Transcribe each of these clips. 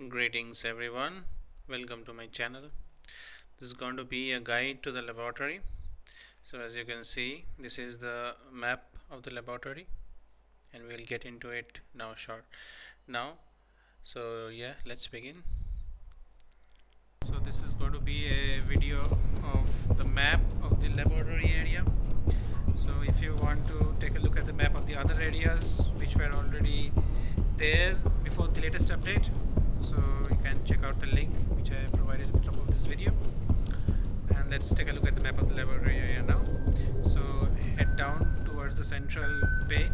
Greetings everyone, welcome to my channel. This is going to be a guide to the laboratory. So as you can see, this is the map of the laboratory and we'll get into it now. So yeah, let's begin. So this is going to be a video of the map of the laboratory area. So if you want to take a look at the map of the other areas which were already there before the latest update, so you can check out the link which I have provided at the top of this video. And let's take a look at the map of the laboratory area now. So head down towards the central bay,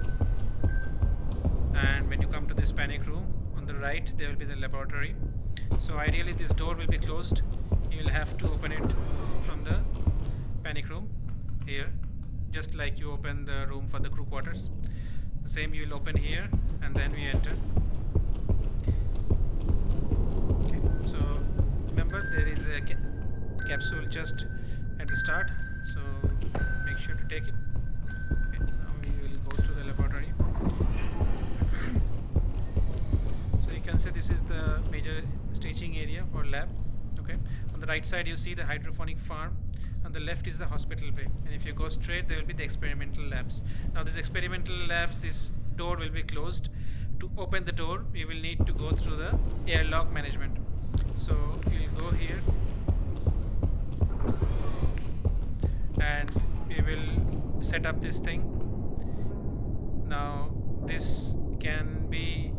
and when you come to this panic room, on the right there will be the laboratory. So ideally this door will be closed. You will have to open it from the panic room here, just like you open the room for the crew quarters. The same you will open here, and then we enter. Okay, so remember there is a capsule just at the start, so make sure to take it. Okay, now we will go to the laboratory. So you can say this is the major staging area for lab. Okay, on the right side you see the hydroponic farm. On the left is the hospital bay, and if you go straight there will be the experimental labs. Now these experimental labs, this door will be closed. To open the door we will need to go through the airlock management. So we will go here and we will set up this thing. Now this can be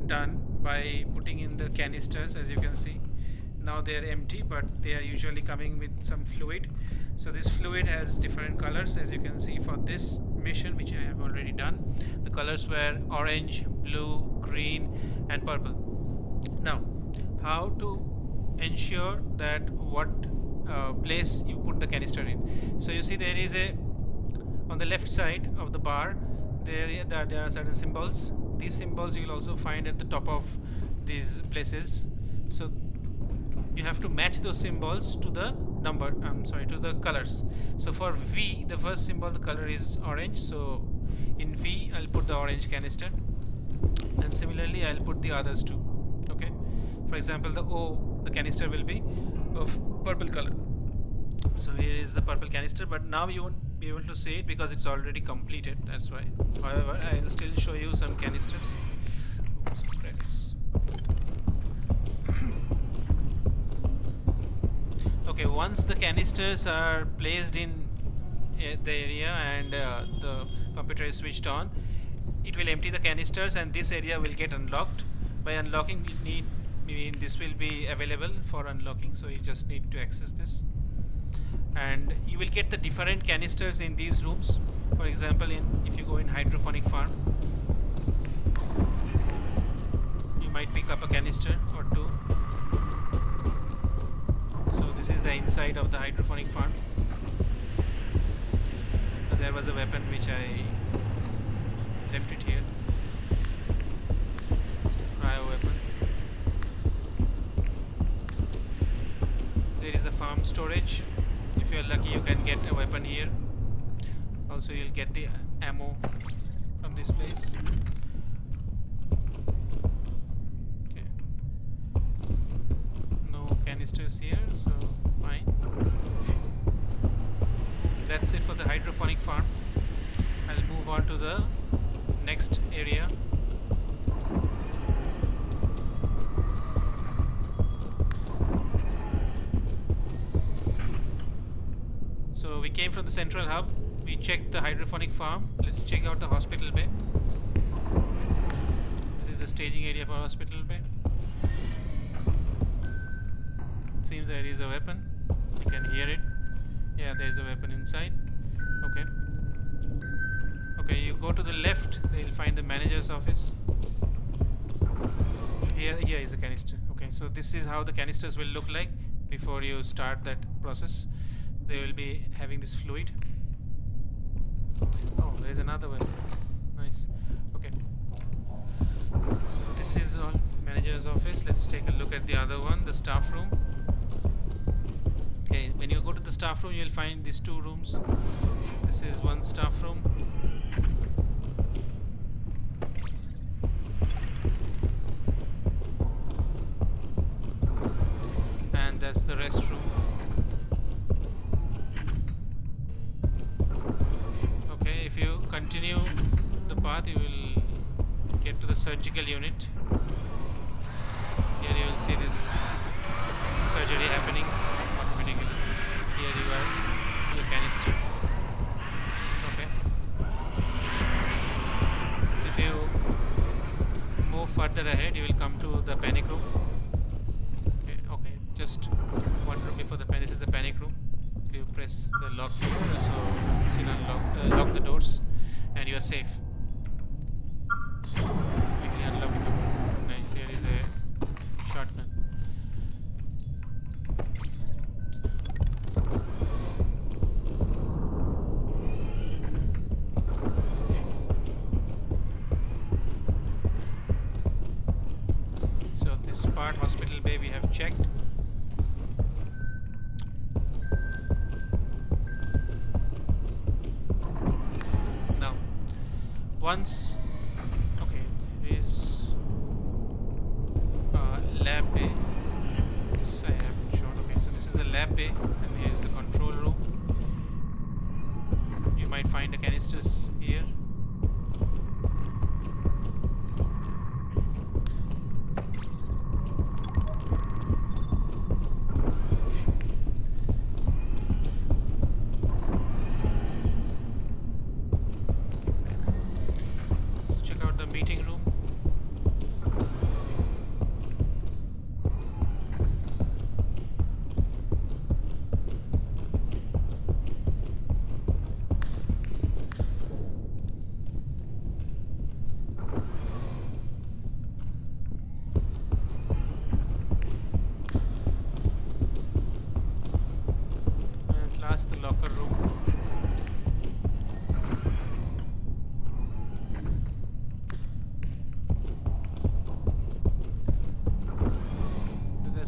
done by putting in the canisters. As you can see, now they are empty, but they are usually coming with some fluid. So this fluid has different colors. As you can see, for this mission which I have already done, the colors were orange, blue, green and purple. Now how to ensure that what place you put the canister in. So you see there is a, on the left side of the bar there are certain symbols. These symbols you will also find at the top of these places. So you have to match those symbols to the number, to the colors. So for V, the first symbol, the color is orange, so in V I'll put the orange canister, and similarly I'll put the others too. Okay, for example the O, the canister will be of purple color. So here is the purple canister, but now you won't be able to see it because it's already completed, that's why. However, I will still show you some canisters. Some credits. Okay, once the canisters are placed in the area and the computer is switched on, it will empty the canisters and this area will get unlocked. By unlocking, this will be available for unlocking, so you just need to access this. And you will get the different canisters in these rooms. For example, if you go in hydroponic farm, you might pick up a canister or two. This is the inside of the hydroponic farm. There was a weapon which I left it here. Cryo weapon. There is the farm storage. If you are lucky you can get a weapon here. Also you'll get the ammo from this place. Okay. No canisters here, so fine. Okay. That's it for the hydroponic farm. I'll move on to the next area. So we came from the central hub, we checked the hydroponic farm. Let's check out the hospital bay. This is the staging area for hospital bay. Seems there is a weapon. You can hear it. Yeah, there is a weapon inside. Okay. Okay, you go to the left, you'll find the manager's office. Here is a canister. Okay, so this is how the canisters will look like before you start that process. They will be having this fluid. Oh, there is another one. Nice. Okay. So this is all manager's office. Let's take a look at the other one, the staff room. Okay, when you go to the staff room, you'll find these two rooms. This is one staff room. that's the restroom. Okay, if you continue the path, you will get to the surgical unit. Here you will see this surgery happening automatically. Here you see a canister. Okay. If you move further ahead, you will come to the panic room. Okay, just one room before the panic. This is the panic room. You press the lock button, so you lock the doors, and you are safe. Quickly unlock the door. Nice. Here is a shotgun. So this part, hospital bay, we have checked. Once, okay, there is lab bay. This I haven't shown. Okay, so this is the lab bay, and here is the control room. You might find the canisters here. Meeting room. And last, the locker room.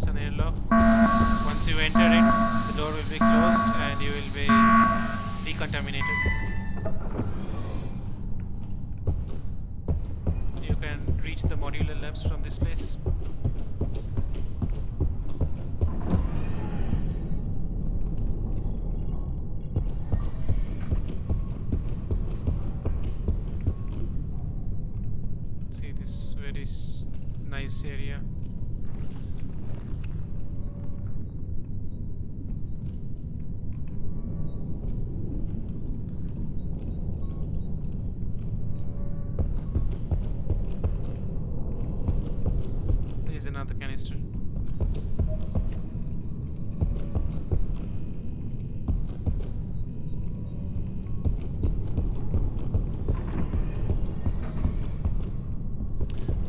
An airlock. Once you enter it, the door will be closed and you will be decontaminated. You can reach the modular labs from this place. See this very nice area. Another canister.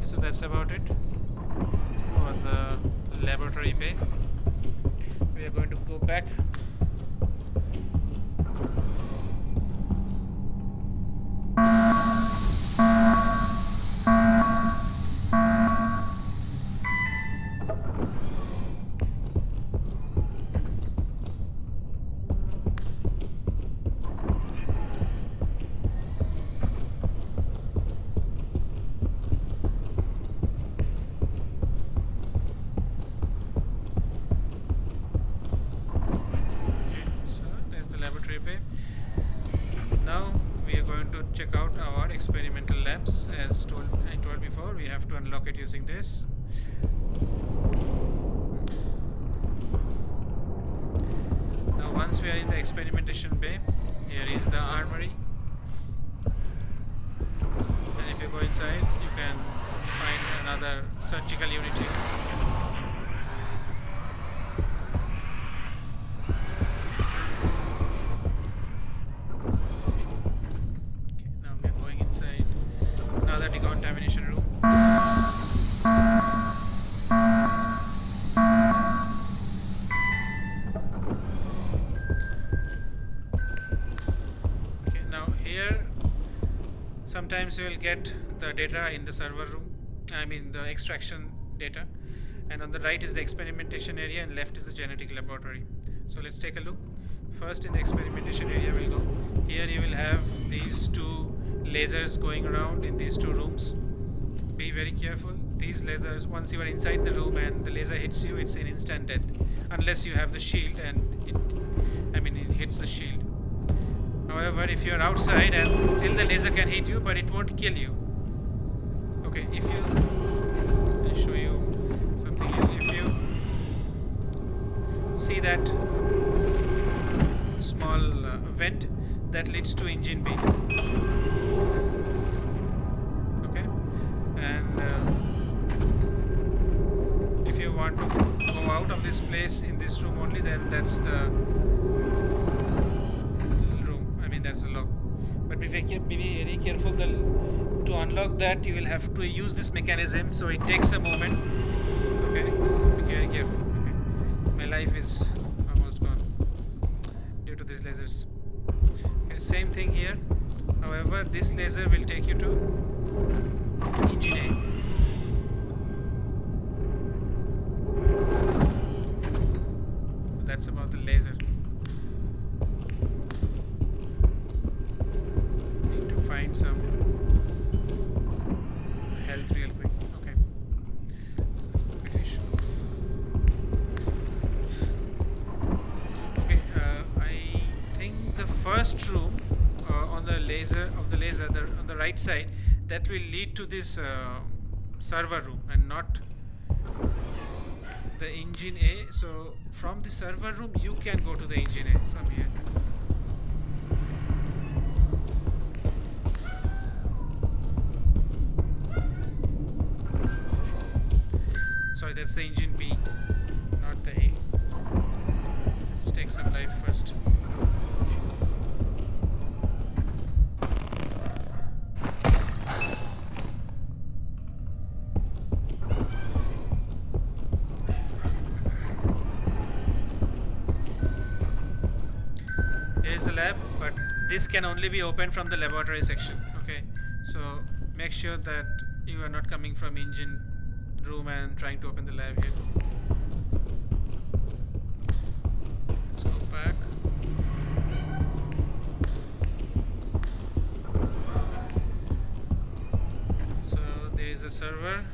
So that's about it for the laboratory bay. We are going to go back. Now we are going to check out our experimental labs. As I told before, we have to unlock it using this. Now once we are in the experimentation bay, here is the armory, and if you go inside you can find another surgical unit here. Decontamination room. Okay, now here sometimes you will get the data in the server room, I mean the extraction data, and on the right is the experimentation area and left is the genetic laboratory. So let's take a look. First in the experimentation area we'll go. Here you will have these two lasers going around in these two rooms. Be very careful. these lasers, once you are inside the room and the laser hits you, it's an instant death, unless you have the shield and it hits the shield. However, if you are outside and still the laser can hit you, but it won't kill you. Okay, if you, I'll show you something here. If you see that small vent that leads to engine B. Okay, and if you want to go out of this place in this room only, then that's the room. That's the lock. But be very careful. To unlock that, you will have to use this mechanism, so it takes a moment. Okay, be very careful. Okay, my life is almost gone due to these lasers. Okay, same thing here. However, this laser will take you to engine A. That's about the laser. Need to find some health real quick. Okay. Finish. Okay. I think the first room on the laser on the right side, that will lead to this server room and not the engine A. So from the server room you can go to the engine A from here. Sorry, that's the engine B, not the A. Let's take some life first. But this can only be opened from the laboratory section. Okay, so make sure that you are not coming from engine room and trying to open the lab here. Let's go back. So there is a server.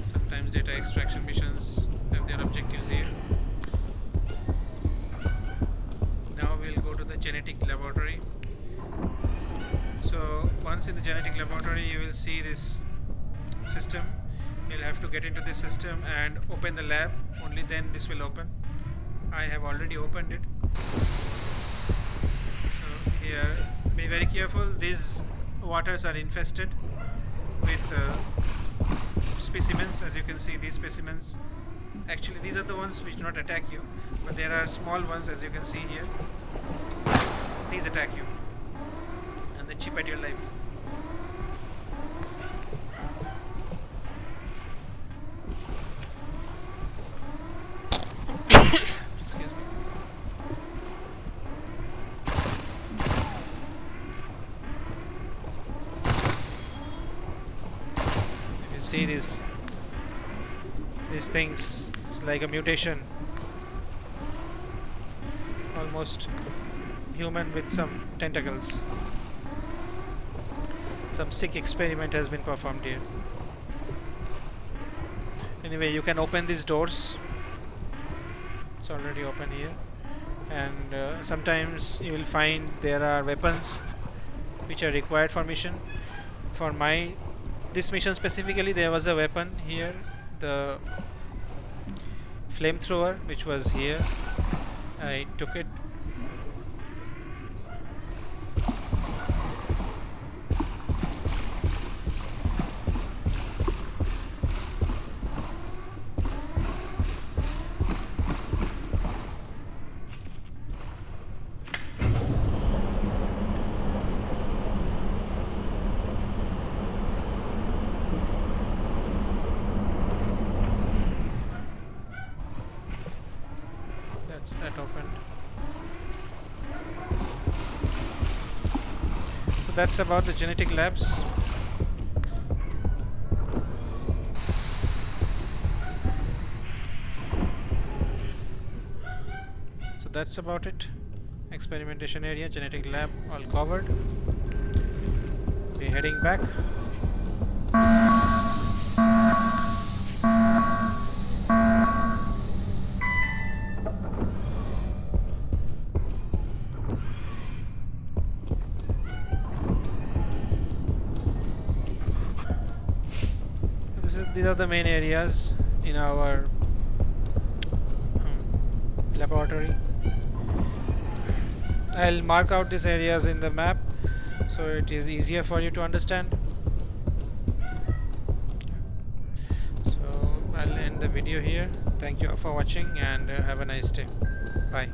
Sometimes data extraction missions have their objectives here. Now we'll go to the genetic laboratory. So once in the genetic laboratory, you will see this system. You'll have to get into this system and open the lab. Only then this will open. I have already opened it. So here, be very careful. These waters are infested with specimens. As you can see, these specimens, actually these are the ones which do not attack you, but there are small ones, as you can see here. These attack you and they chip at your life. Excuse me. You see these things, it's like a mutation, almost human with some tentacles. Some sick experiment has been performed here. Anyway, you can open these doors. It's already open here, and sometimes you will find there are weapons which are required for mission. For this mission specifically, there was a weapon here, the flamethrower, which was here. I took it. That opened. So that's about the genetic labs. So that's about it. Experimentation area, genetic lab, all covered. We're heading back. These are the main areas in our laboratory. I'll mark out these areas in the map so it is easier for you to understand. So I'll end the video here. Thank you for watching and have a nice day. Bye.